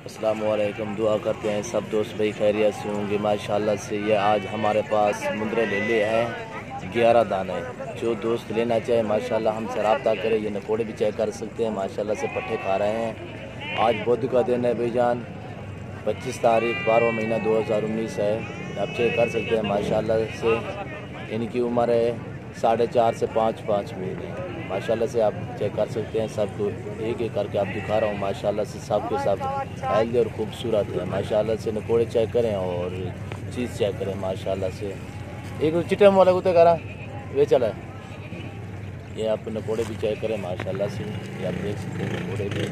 अस्सलाम वालेकुम। दुआ करते हैं सब दोस्त भाई खैरियत से होंगे माशाल्लाह से। ये आज हमारे पास मुंदरे ले लिए हैं 11 दाने। जो दोस्त लेना चाहे माशाल्लाह हमसे रब्ता करे। ये नकोड़े भी चेक कर सकते हैं माशाल्लाह से, पट्टे खा रहे हैं। आज बुध का दिन है भाईजान, 25 तारीख 12वां महीना 2019 है। आप चेक कर सकते हैं माशाल्लाह से। इनकी उम्र है 4.5 से 5 महीने माशाल्लाह से। आप चेक कर सकते हैं। सबको एक एक करके आप दिखा रहा हूँ माशाल्लाह से। सब के सब हेल्दी और खूबसूरत है माशाल्लाह से। नकोड़े चेक करें और चीज़ चेक करें माशाल्लाह से। एक चिटम वाला कुत्ते करा वे चला। ये आप नकोड़े भी चेक करें माशाल्लाह से। ये आप देख सकते हैं नकोड़े भी,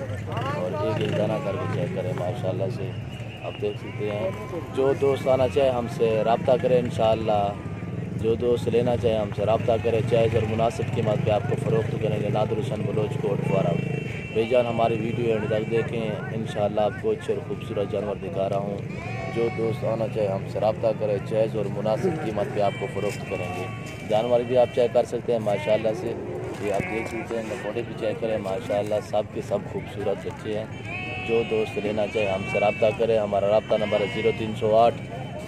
और एक एक दाना करके चेक करें माशाल्लाह से। आप देख सकते हैं। जो दोस्त आना चाहे हमसे रब्ता करें इंशाअल्लाह। जो दोस्त लेना चाहे हमसे रब्ता करें। जायज़ और मुनासिब कीमत पे आपको फ़रोख्त करेंगे। Nadir Hussain Baloch goat farm. भाईजान हमारी वीडियो एंड तक देखें, इंशाअल्लाह आपको अच्छे और खूबसूरत जानवर दिखा रहा हूँ। जो दोस्त आना चाहे हमसे रब्ता करें। जायज़ और मुनासिब कीमत पे आपको फ़रोख्त करेंगे। जानवर भी आप चेक कर सकते हैं माशाल्लाह से। ये आप देख सकते हैं। नकोड़े भी चेक करें माशाल्लाह। सब के सब खूबसूरत बच्चे हैं। जो दोस्त लेना चाहे हमसे रब्ता करें। हमारा रब्ता नंबर है 0308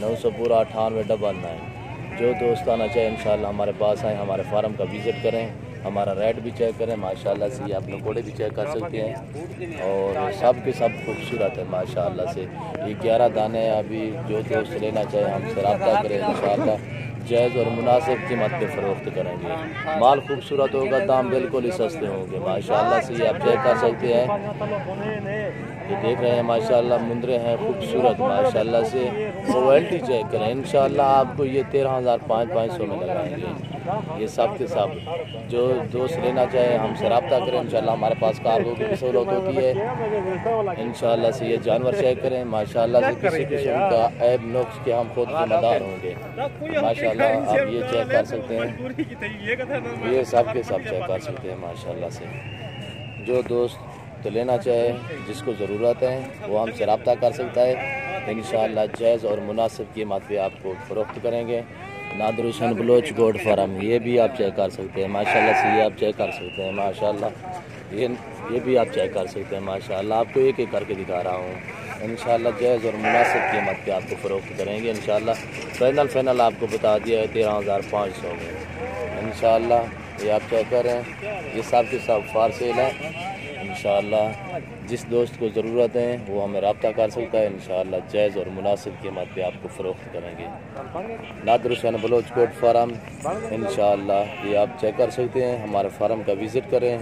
900 पूरा 9899। जो दोस्त आना चाहे इंशाल्लाह हमारे पास आए, हमारे फार्म का विज़िट करें। हमारा रेट भी चेक करें माशाल्लाह से। आप नकोड़े भी चेक कर सकते हैं, और सब के सब खूबसूरत है माशाल्लाह से। ये 11 दाने हैं। अभी जो दोस्त लेना चाहे हमसे रब्ता करें इंशाल्लाह। जायज़ और मुनासिब कीमत पे फ़रोख्त करेंगे। माल खूबसूरत होगा, दाम बिल्कुल ही सस्ते होंगे माशाल्लाह से। ये आप चेक कर सकते हैं। ये देख रहे हैं माशाल्लाह मुंदरे हैं खूबसूरत माशाल्लाह से। क्वालिटी चेक करें इंशाल्लाह। आपको ये 13,500 में लगाएंगे। ये सब के सब जो दोस्त लेना चाहे हमसे रब्ता करें इंशाल्लाह। हमारे पास कार्गो की भी सहूलत होती है इंशाल्लाह से। ये जानवर चेक करें माशाल्लाह से। किसी किस्म का ऐब नुक्स के हम खुद जिम्मेदार होंगे माशाल्लाह। आप ये चेक कर सकते हैं। ये सब के सब चेक कर सकते हैं माशाल्लाह से। जो दोस्त तो लेना चाहे, जिसको ज़रूरत है वो हमसे रब्ता कर सकता है इंशाअल्लाह। जायज़ और मुनासिब कीमत पे आपको फ़रोख्त करेंगे। नादिर हुसैन बलोच गोट फार्म, ये भी आप चेक कर सकते हैं माशाल्लाह से। ये आप चेक कर सकते हैं माशाल्लाह। ये भी आप चेक कर सकते हैं माशाल्लाह। आपको एक एक करके दिखा रहा हूँ इंशाअल्लाह। जायज़ और मुनासिब कीमत पे आपको फ़रोख्त करेंगे इंशाअल्लाह। फाइनल आपको बता दिया है 13,500 में इंशाअल्लाह। ये आप चेक करें। ये सब के सब फार सेल है इंशाअल्लाह। जिस दोस्त को ज़रूरत है वो हमें रब्ता कर सकता है इंशाअल्लाह। जायज़ और मुनासिब कीमत पे आपको फ़रोख्त करेंगे। नादिर हुसैन बलोच कोट फार्म इंशाअल्लाह। ये आप चेक कर सकते हैं। हमारे फार्म का विज़िट करें।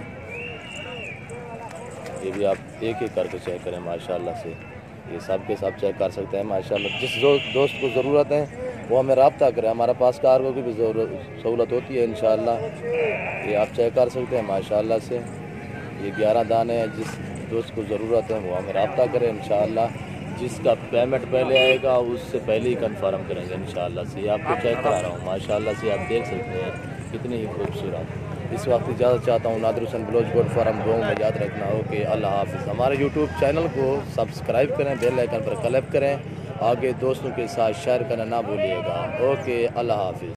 ये भी आप एक एक करके चेक करें माशाल्लाह से। ये सब के सब चेक कर सकते हैं माशाल्लाह। जिस दोस्त को ज़रूरत है वो हमें रब्ता करें। हमारे पास कार्गो की भी सहूलत होती है इंशाअल्लाह। ये आप चेक कर सकते हैं माशाल्लाह से। ये 11 दाने हैं। जिस दोस्त को ज़रूरत है वो हमें रब्ता करें इंशाअल्लाह। जिसका पेमेंट पहले आएगा उससे पहले ही कन्फर्म करेंगे इंशाअल्लाह से। ये आपको चेक करा रहा हूँ माशाअल्लाह से। आप देख सकते हैं कितनी ही खूबसूरत। इस वक्त इजाज़त चाहता हूँ। नादिर हुसैन बलोच गोट फार्म गाँव में याद रखना। ओके, अल्लाह हाफ़िज़। हमारे यूट्यूब चैनल को सब्सक्राइब करें, बेल आइकन पर क्लिक करें। आगे दोस्तों के साथ शेयर करना ना भूलिएगा। ओके, अल्लाह हाफ़िज़।